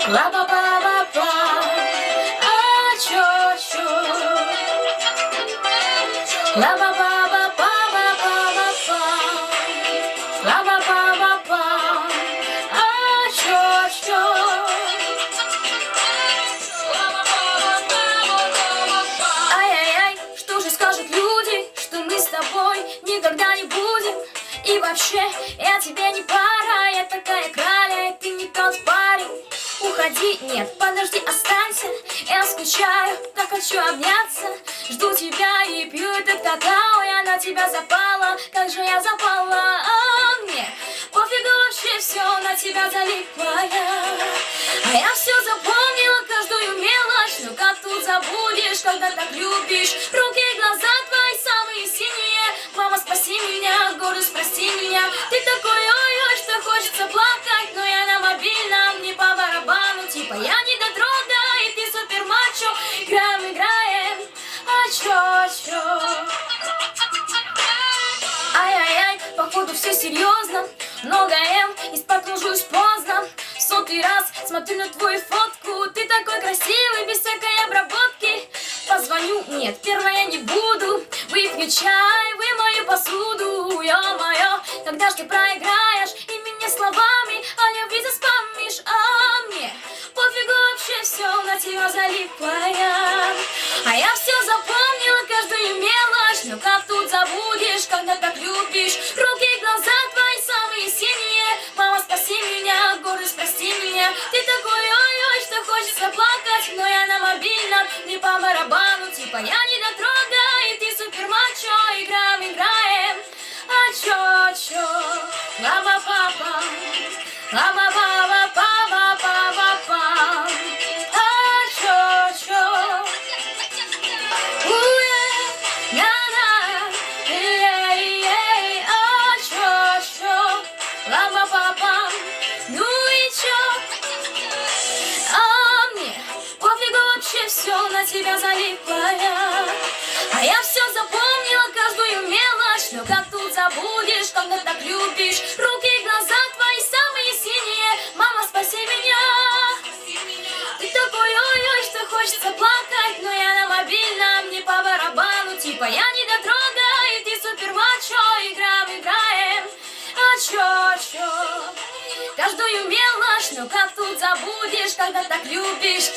Ла-ба-ба-ба-ба, а-чо-чо. Ла-ба-ба-ба-ба-ба-ба-ба-ба, ла-ба-ба-ба-ба, а-чо-чо. Ай-яй-яй, что же скажут люди, что мы с тобой никогда не будем? И вообще, я тебе не пара, я такая краля, и ты не тот парень. Уходи, нет, подожди, останься, я скучаю, так хочу обняться. Жду тебя и пью этот какао, я на тебя запала, как же я запала. А мне пофигу вообще, все на тебя залипла я. А я все запомнила, каждую мелочь, ну как тут забудешь, когда так любишь. Руки и глаза твои самые синие, мама, спаси меня, гордость, прости меня. Ты такой ой-ой, что хочется плакать, но я на мобильном, не по барабану. Типа я не дотрога, и ты супер мачо. Играем, а-чо-чо. Ай-яй-яй, походу все серьезно, много ем и спать ложусь поздно. В 100-й раз смотрю на твою фотку, ты такой красивый, без всякой обработки. Позвоню, нет, первое не буду. Выпью чай, вымою посуду. Ё-моё, когда ж ты проиграешь и меня словами о любви заспамишь? А мне пофигу вообще, все на тебя залипла я. А я все запомнила, каждую мелочь, но как тут забудешь, когда так любишь. Руки и глаза твои самые синие, мама, спаси меня, гордость, прости меня. Ты такой ой-ой, что хочется плакать, но я на мобильном, не по барабану. Типа я не дотрога, и ты супер мачо. Играем, а-чо-чо. Ла-ба-ба-ба, ла-ба-ба-ба-ба-ба-ба-ба, а-чо-чо. Ну и чё? А мне пофигу вообще, все на тебя залипла я. А я все запомнила, каждую мелочь, но как тут забудешь, когда так любишь. Руки и глаза твои самые синие, мама, спаси меня. Ты такой ой-ой, что хочется плакать, но я на мобильном, не по барабану. Типа я не дотрога, и ты супер мачо. Играем, а-чо-чо. Каждую мелочь, но как тут забудешь, когда так любишь.